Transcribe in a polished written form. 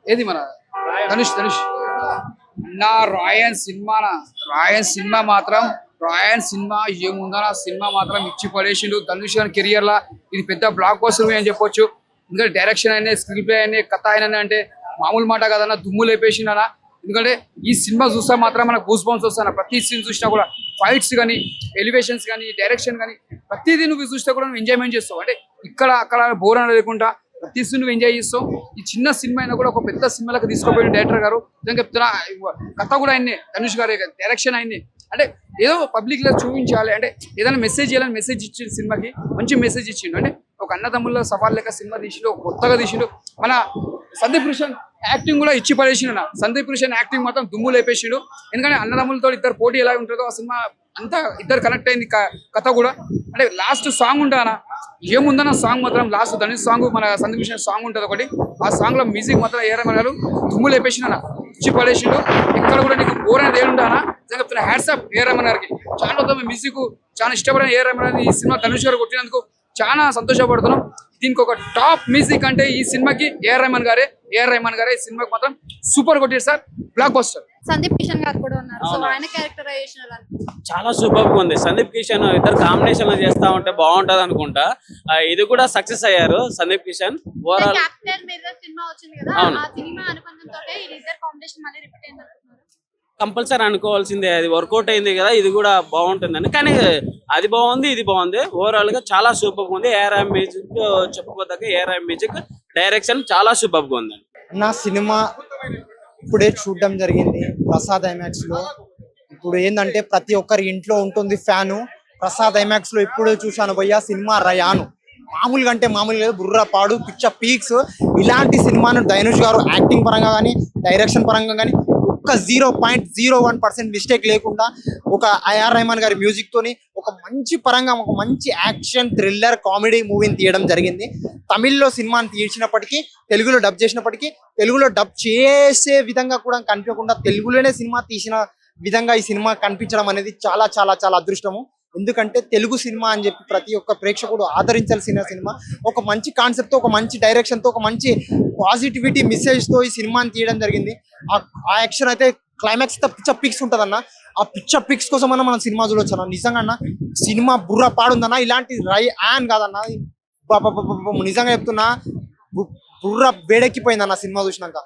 ఏది మన ధనుష్ ధనుష్ నా రాయన్ సినిమా మాత్రం రాయన్ సినిమా ఏముందో ఆ సినిమా మాత్రం ఇచ్చి పడేసిండు. ధనుష్ గారి కెరియర్ లా ఇది పెద్ద బ్లాక్ బస్టర్ అని చెప్పొచ్చు. ఎందుకంటే డైరెక్షన్ అయినా స్క్రీన్ ప్లే అయినా కథ అయినా అంటే మామూలు మాట కదన్నా, దుమ్ము లేపేసిండనా. ఎందుకంటే ఈ సినిమా చూస్తే మాత్రం మనకు గూస్ బంప్స్ వస్తాను. ప్రతి సీన్ చూసినా కూడా ఫైట్స్ కానీ, ఎలివేషన్స్ కానీ, డైరెక్షన్ కానీ ప్రతిదీ నువ్వు చూస్తే కూడా నువ్వు ఎంజాయ్మెంట్ చేస్తావు. అంటే ఇక్కడ అక్కడ బోర్ అని లేకుండా ప్రతి సీన్ నువ్వు ఎంజాయ్ చేస్తావు. ఈ చిన్న సినిమా అయినా కూడా ఒక పెద్ద సినిమాలకు తీసుకుపోయిన డైరెక్టర్ గారు నిజంగా చెప్తున్నా. కథ కూడా ఆయన్నే, ధనుష్ గారే, డైరెక్షన్ ఆయన్నే. అంటే ఏదో పబ్లిక్ లో చూపించాలి అంటే ఏదైనా మెసేజ్ చేయాలని మెసేజ్ ఇచ్చిండు. సినిమాకి మంచి మెసేజ్ ఇచ్చిండు. అంటే ఒక అన్నదమ్ముల సవాల్ లెక్క సినిమా తీసిండు, కొత్తగా తీసిండు. మన సందీప్ కిషన్ యాక్టింగ్ కూడా ఇచ్చి పడేసిండు. సందీప్ కిషన్ యాక్టింగ్ మాత్రం దుమ్ము లేపేసిండు. ఎందుకంటే అన్నదమ్ములతో ఇద్దరు పోటీ ఎలా ఉంటుందో ఆ సినిమా అంతా ఇద్దరు కనెక్ట్ అయింది. కథ కూడా అంటే లాస్ట్ సాంగ్ ఉంటానా ఏముందన్న సాంగ్ మాత్రం లాస్ట్ ధనుష్ సాంగ్ మన సందీప్ కిషన్ సాంగ్ ఉంటుంది ఒకటి. ఆ సాంగ్ లో మ్యూజిక్ మాత్రం ఏరమన్నారు దుమ్ము లేపేసిండు, ఇచ్చి పడేసిండు. ఇక్కడ కూడా నీకు బోర్ అనేది ఏముంటానా చెప్తున్నా. హ్యాట్సాప్ ఏ రమణ గారికి. చాలా మ్యూజిక్ చాలా ఇష్టపడిన ఏ రమణ ఈ సినిమా ధనుష్ గారు కొట్టినందుకు చాలా సంతోషపడుతున్నాం. దీనికి ఒక టాప్ మ్యూజిక్ అంటే ఈ సినిమాకి ఏఆర్ రెహమాన్ గారే. ఈ సినిమాకి మాత్రం సూపర్ కొట్టారు sir, block buster. Sandeep Kishan గారు కూడా ఉన్నారు. సో ఆయన క్యారెక్టరైజేషన్ ఎలా అనిపించింది? చాలా సూపర్ గా ఉంది. సందీప్ కిషన్ ఇద్దరు కాంబినేషన్ లో చేస్తా ఉంటే బాగుంటది అనుకుంటా. ఇది కూడా సక్సెస్ అయ్యారు సందీప్ కిషన్. ఓవరాల్ క్యాప్టెన్ మీద సినిమా వచ్చింది కదా, ఆ సినిమా అనుబంధంతో ఇద్దరు కాంబినేషన్ మళ్ళీ రిపీట్ అయింది అనుకుంటున్నారు. కంపల్సరీ అనుకోవాల్సిందే, అది వర్కౌట్ అయింది కదా, ఇది కూడా బాగుంటుందని. కానీ అది బాగుంది, ఇది బాగుంది. ఓవరాల్ గా చాలా సూపర్ గా ఉంది. ఏఆర్ మ్యూజిక్ చెప్పుకోదగ్గ ఏఆర్ మ్యూజిక్ డైరెక్షన్ చాలా సూపర్ గా ఉంది. నా సినిమా ఇప్పుడే చూడడం జరిగింది ప్రసాద్ ఐమాక్స్ లో. ఇప్పుడు ఏంటంటే ప్రతి ఒక్కరి ఇంట్లో ఉంటుంది ఫ్యాను. ప్రసాద్ ఐమాక్స్ లో ఇప్పుడు చూశాను భయ్యా సినిమా రయాను. మామూలుగా అంటే మామూలుగా బుర్రపాడు, పిచ్చ పీక్స్. ఇలాంటి సినిమాను ధనుష్ గారు యాక్టింగ్ పరంగా కానీ, డైరెక్షన్ పరంగా కానీ ఒక్క 0.01% మిస్టేక్ లేకుండా ఒక ఏఆర్ రెహమాన్ గారి మ్యూజిక్ తోని ఒక మంచి పరంగా ఒక మంచి యాక్షన్ థ్రిల్లర్ కామెడీ మూవీని తీయడం జరిగింది. తమిళ్లో సినిమాని తీసినప్పటికీ, తెలుగులో డబ్ చేసినప్పటికీ, తెలుగులో డబ్ చేసే విధంగా కూడా కనిపించకుండా తెలుగులోనే సినిమా తీసిన విధంగా ఈ సినిమా కనిపించడం అనేది చాలా చాలా చాలా అదృష్టము. ఎందుకంటే తెలుగు సినిమా అని చెప్పి ప్రతి ఒక్క ప్రేక్షకుడు ఆదరించాల్సిన సినిమా. ఒక మంచి కాన్సెప్ట్ తో, ఒక మంచి డైరెక్షన్ తో, ఒక మంచి పాజిటివిటీ మెసేజ్ తో ఈ సినిమాని తీయడం జరిగింది. ఆ యాక్షన్ అయితే క్లైమాక్స్ పిచ్చ పిక్స్ ఉంటదన్న. ఆ పిచ్చ పిక్స్ కోసం అన్న మనం సినిమా చూడొచ్చు అన్న. నిజంగా అన్న సినిమా బుర్ర పాడుందన్న. ఇలాంటి యాన్ కాదన్న, నిజంగా చెప్తున్నా బుర్ర వేడెక్కిపోయిందన్న సినిమా చూసినాక.